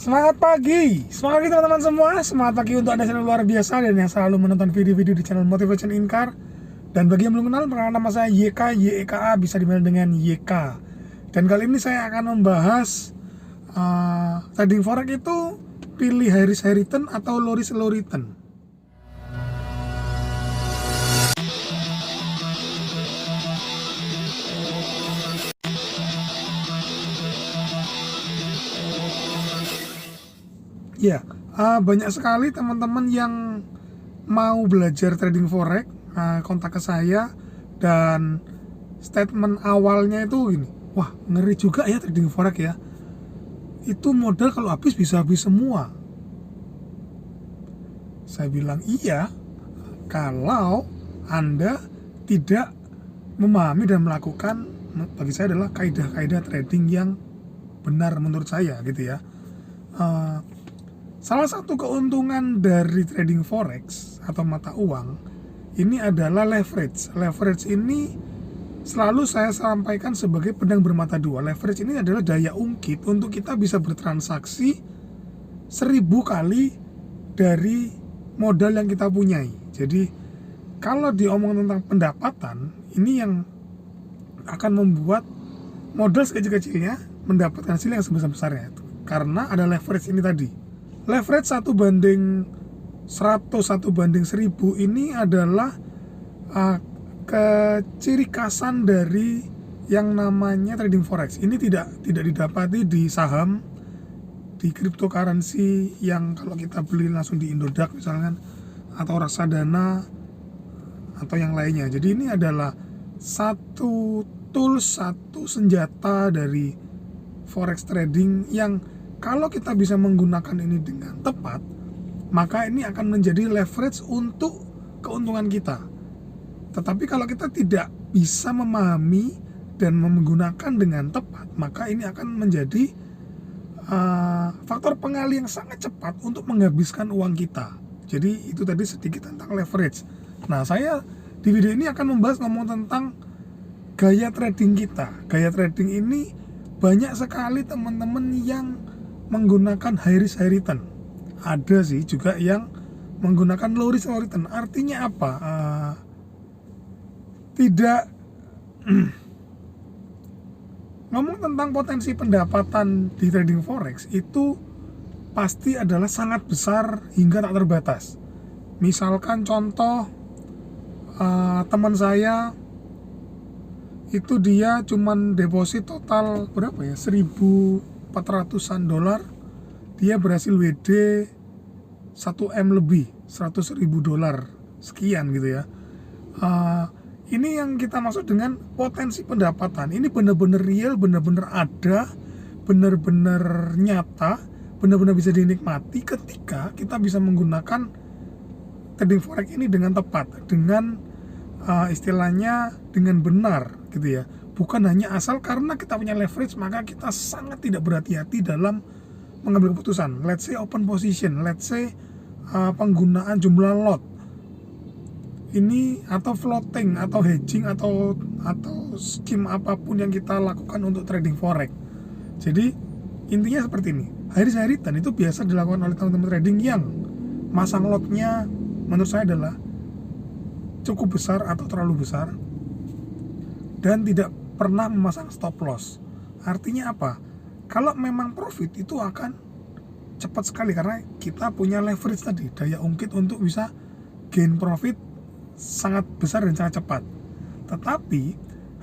Semangat pagi teman-teman semua. Semangat pagi untuk Anda yang luar biasa dan yang selalu menonton video-video di channel Motivation in Car. Dan bagi yang belum kenal, perkenalkan nama saya YK, YEKA, bisa dipanggil dengan YK. Dan kali ini saya akan membahas trading forex itu pilih high risk high return atau low risk low return. Ya, banyak sekali teman-teman yang mau belajar trading forex, kontak ke saya, dan statement awalnya itu gini, wah ngeri juga ya trading forex ya, itu modal kalau habis bisa habis semua. Saya bilang iya, kalau Anda tidak memahami dan melakukan, bagi saya adalah kaidah-kaidah trading yang benar menurut saya gitu ya. Salah satu keuntungan dari trading forex atau mata uang ini adalah leverage. Leverage ini selalu saya sampaikan sebagai pedang bermata dua. Leverage ini adalah daya ungkit untuk kita bisa bertransaksi 1000 kali dari modal yang kita punyai. Jadi kalau diomong tentang pendapatan, ini yang akan membuat modal sekecil-kecilnya mendapatkan hasil yang sebesar-besarnya. Karena ada leverage ini tadi. Leverage 1 banding 100, 1 banding 1000 ini adalah ciri khasan dari yang namanya trading forex. Ini tidak didapati di saham, di cryptocurrency yang kalau kita beli langsung di Indodax misalkan, atau reksadana atau yang lainnya. Jadi ini adalah satu tools, satu senjata dari forex trading yang kalau kita bisa menggunakan ini dengan tepat, maka ini akan menjadi leverage untuk keuntungan kita. Tetapi kalau kita tidak bisa memahami dan menggunakan dengan tepat, maka ini akan menjadi faktor pengali yang sangat cepat untuk menghabiskan uang kita. Jadi itu tadi sedikit tentang leverage. Nah, saya di video ini akan ngomong tentang gaya trading kita. Gaya trading ini banyak sekali teman-teman yang menggunakan high risk high return. Ada sih juga yang menggunakan low risk low return. Artinya apa? Tidak ngomong tentang potensi pendapatan di trading forex itu pasti adalah sangat besar hingga tak terbatas. Misalkan contoh, teman saya itu dia cuman deposit total berapa ya, 1.400-an dolar, dia berhasil WD 1M lebih, 100.000 dolar sekian gitu ya. Ini yang kita maksud dengan potensi pendapatan. Ini benar-benar real, benar-benar ada, benar-benar nyata, benar-benar bisa dinikmati ketika kita bisa menggunakan trading forex ini dengan tepat, dengan istilahnya dengan benar gitu ya. Bukan hanya asal karena kita punya leverage maka kita sangat tidak berhati-hati dalam mengambil keputusan. Let's say open position, let's say penggunaan jumlah lot ini, atau floating, atau hedging, atau scheme apapun yang kita lakukan untuk trading forex. Jadi intinya seperti ini. High risk high return itu biasa dilakukan oleh teman-teman trading yang masang lotnya menurut saya adalah cukup besar atau terlalu besar dan tidak pernah memasang stop loss. Artinya apa? Kalau memang profit itu akan cepat sekali karena kita punya leverage tadi, daya ungkit untuk bisa gain profit sangat besar dan sangat cepat. Tetapi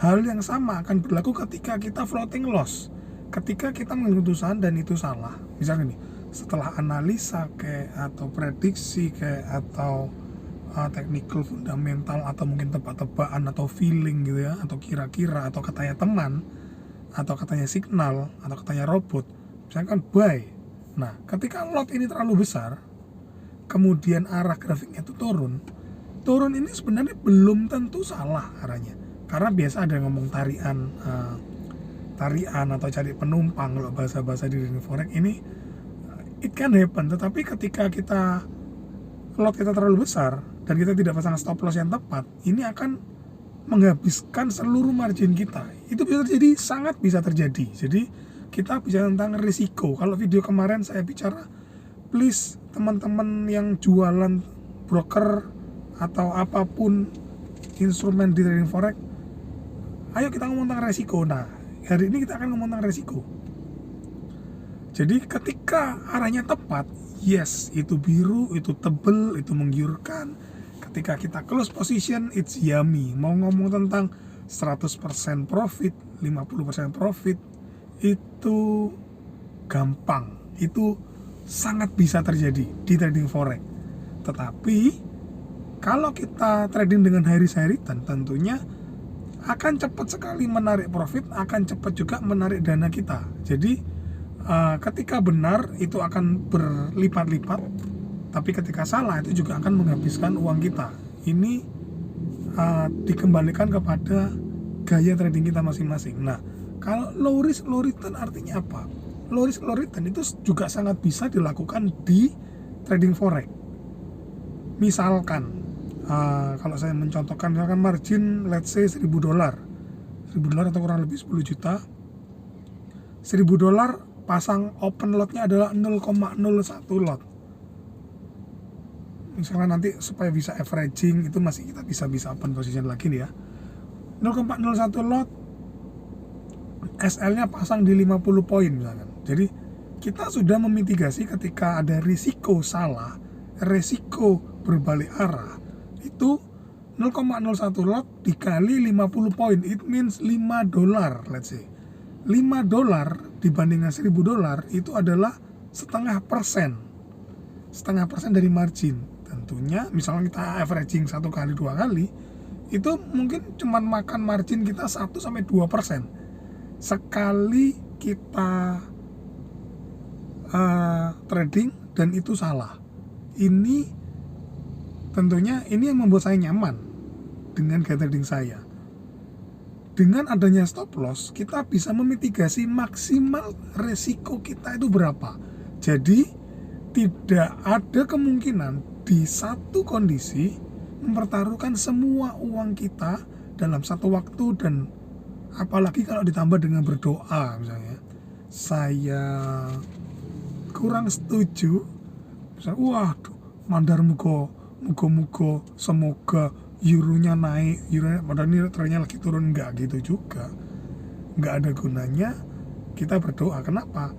hal yang sama akan berlaku ketika kita floating loss. Ketika kita mengambil keputusan dan itu salah, misalnya nih, setelah analisa kayak atau prediksi kayak atau technical fundamental atau mungkin tebak-tebakan atau feeling gitu ya, atau kira-kira atau katanya teman atau katanya signal atau katanya robot, misalkan buy. Nah, ketika lot ini terlalu besar, kemudian arah grafiknya itu turun ini sebenarnya belum tentu salah arahnya, karena biasa ada yang ngomong tarian atau cari penumpang kalau bahasa-bahasa di trading forex ini, it can happen. Tetapi ketika lot kita terlalu besar dan kita tidak pasang stop loss yang tepat, ini akan menghabiskan seluruh margin kita. Itu bisa terjadi, sangat bisa terjadi. Jadi kita bicara tentang risiko. Kalau video kemarin saya bicara, please teman-teman yang jualan broker atau apapun instrumen di trading forex, ayo kita ngomong tentang resiko. Nah, hari ini kita akan ngomong tentang resiko. Jadi ketika arahnya tepat, yes, itu biru, itu tebel, itu menggiurkan. Ketika kita close position, it's yummy. Mau ngomong tentang 100% profit, 50% profit, itu gampang. Itu sangat bisa terjadi di trading forex. Tetapi kalau kita trading dengan high risk high return, tentunya akan cepat sekali menarik profit, akan cepat juga menarik dana kita. Jadi ketika benar itu akan berlipat-lipat, tapi ketika salah itu juga akan menghabiskan uang kita. Ini dikembalikan kepada gaya trading kita masing-masing. Nah, kalau low risk low return artinya apa? Low risk low return itu juga sangat bisa dilakukan di trading forex. Misalkan kalau saya mencontohkan, misalkan margin let's say $1.000 atau kurang lebih 10 juta, $1.000 pasang open lotnya adalah 0,01 lot. Misalnya nanti supaya bisa averaging itu masih kita bisa open position lagi nih ya. 0,01 lot, SL nya pasang di 50 poin misalkan. Jadi kita sudah memitigasi ketika ada risiko salah, risiko berbalik arah, itu 0,01 lot dikali 50 poin, it means $5, let's say. $5 dibandingkan $1.000 itu adalah setengah persen dari margin. Tentunya misalnya kita averaging 1 kali 2 kali, itu mungkin cuman makan margin kita 1-2% sekali kita trading dan itu salah. Ini tentunya ini yang membuat saya nyaman dengan gaya trading saya. Dengan adanya stop loss, kita bisa memitigasi maksimal resiko kita itu berapa. Jadi tidak ada kemungkinan di satu kondisi mempertaruhkan semua uang kita dalam satu waktu, dan apalagi kalau ditambah dengan berdoa. Misalnya saya kurang setuju, misalnya waduh mandar mugo semoga euronya naik, padahal ini trennya lagi turun. Enggak gitu juga, enggak ada gunanya kita berdoa. Kenapa?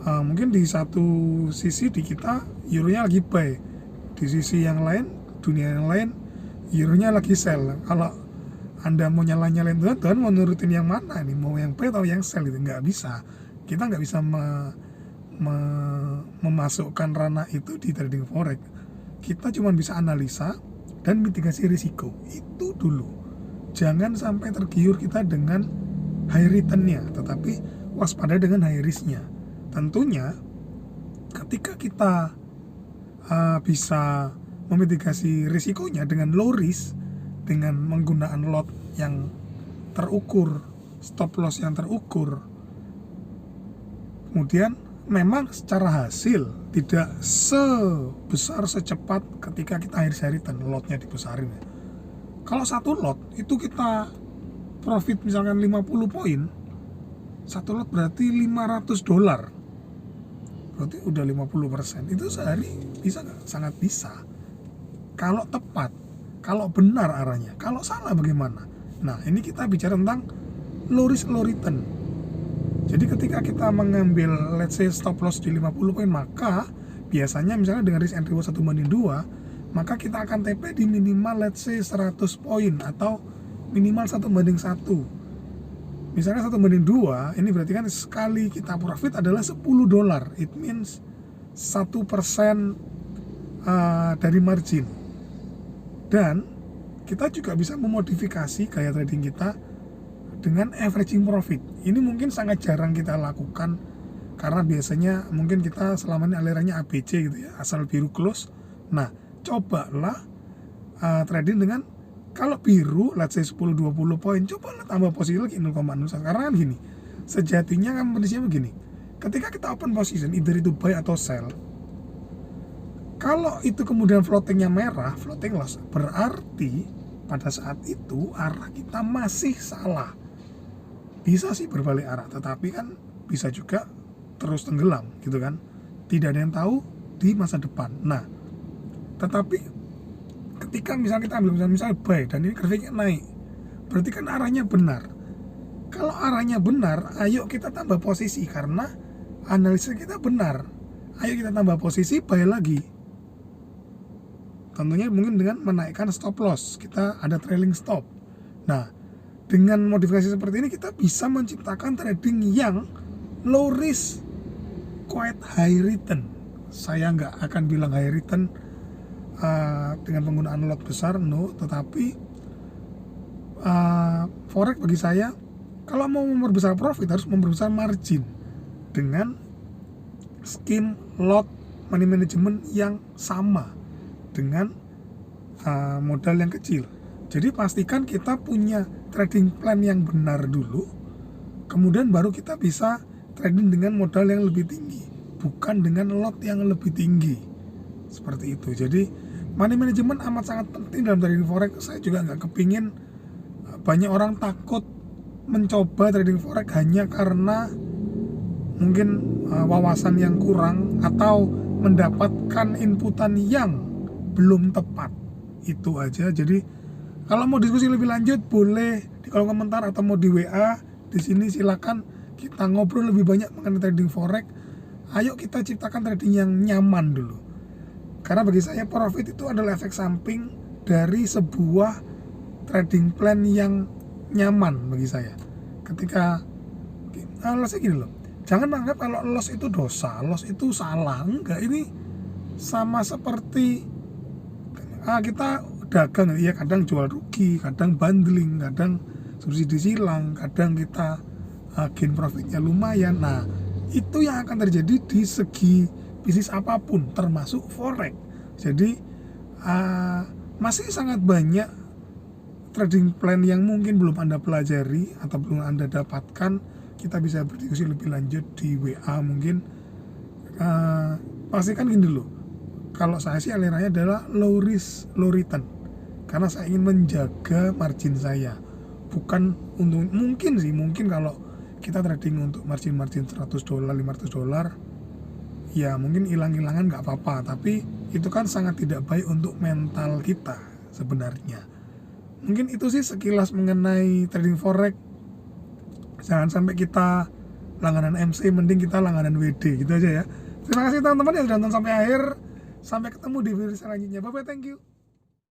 Mungkin di satu sisi di kita euronya lagi buy, di sisi yang lain, dunia yang lain, euronya lagi sell. Kalau Anda mau nyalain Tuhan mau nurutin yang mana nih, mau yang buy atau yang sell? Itu nggak bisa. Kita nggak bisa memasukkan ranah itu di trading forex. Kita cuma bisa analisa dan mitigasi risiko. Itu dulu. Jangan sampai tergiur kita dengan high return-nya, tetapi waspada dengan high risk-nya. Tentunya ketika kita bisa memitigasi risikonya dengan low risk, dengan menggunakan lot yang terukur, stop loss yang terukur, kemudian memang secara hasil tidak sebesar secepat ketika kita high return, lotnya dibesarin. Kalau satu lot itu kita profit misalkan 50 poin, satu lot berarti $500, berarti udah 50%. Itu sehari bisa nggak? Sangat bisa kalau tepat, kalau benar arahnya. Kalau salah bagaimana? Nah, ini kita bicara tentang low risk low return. Jadi ketika kita mengambil let's say stop loss di 50 poin, maka biasanya misalnya dengan risk and reward 1:2, maka kita akan TP di minimal let's say 100 poin atau minimal 1:1. Misalnya 1:2, ini berarti kan sekali kita profit adalah $10. It means 1% dari margin. Dan kita juga bisa memodifikasi gaya trading kita dengan averaging profit. Ini mungkin sangat jarang kita lakukan karena biasanya mungkin kita selama ini alirannya ABC gitu ya, asal biru close. Nah, cobalah trading dengan kalau biru let's say 10-20 poin, cobalah tambah posisi lagi 0,01. Karena kan gini, sejatinya kan kondisinya begini. Ketika kita open position, either itu buy atau sell, kalau itu kemudian floatingnya merah, floating loss, berarti pada saat itu arah kita masih salah. Bisa sih berbalik arah, tetapi kan bisa juga terus tenggelam gitu kan, tidak ada yang tahu di masa depan. Nah, tetapi ketika misalnya kita ambil misalnya buy dan ini grafiknya naik, berarti kan arahnya benar. Kalau arahnya benar, ayo kita tambah posisi karena analisis kita benar. Ayo kita tambah posisi, buy lagi. Tentunya mungkin dengan menaikkan stop loss, kita ada trailing stop. Nah, dengan modifikasi seperti ini kita bisa menciptakan trading yang low risk, quite high return. Saya nggak akan bilang high return dengan penggunaan lot besar, no. Tetapi forex bagi saya, kalau mau memperbesar profit harus memperbesar margin dengan scheme lot money management yang sama dengan modal yang kecil. Jadi pastikan kita punya trading plan yang benar dulu, kemudian baru kita bisa trading dengan modal yang lebih tinggi, bukan dengan lot yang lebih tinggi. Seperti itu. Jadi money management amat sangat penting dalam trading forex. Saya juga nggak kepingin banyak orang takut mencoba trading forex hanya karena mungkin wawasan yang kurang atau mendapatkan inputan yang belum tepat. Itu aja. Jadi kalau mau diskusi lebih lanjut boleh di kolom komentar atau mau di WA di sini, silakan kita ngobrol lebih banyak mengenai trading forex. Ayo kita ciptakan trading yang nyaman dulu. Karena bagi saya profit itu adalah efek samping dari sebuah trading plan yang nyaman bagi saya. Ketika loss gini loh, jangan anggap kalau loss itu dosa, loss itu salah. Enggak, ini sama seperti kita dagang ya, kadang jual rugi, kadang bundling, kadang subsidi silang, kadang kita gain profitnya lumayan. Nah, itu yang akan terjadi di segi bisnis apapun termasuk forex. Jadi masih sangat banyak trading plan yang mungkin belum Anda pelajari atau belum Anda dapatkan. Kita bisa berdiskusi lebih lanjut di WA mungkin. Pastikan gini dulu, kalau saya sih alirannya adalah low risk low return, karena saya ingin menjaga margin saya, bukan untuk mungkin kalau kita trading untuk margin $100 $500 ya mungkin hilang-hilangan nggak apa-apa, tapi itu kan sangat tidak baik untuk mental kita sebenarnya. Mungkin itu sih sekilas mengenai trading forex. Jangan sampai kita langganan MC, mending kita langganan WD gitu aja ya. Terima kasih teman-teman yang sudah nonton sampai akhir. Sampai ketemu di video selanjutnya. Bye bye, thank you.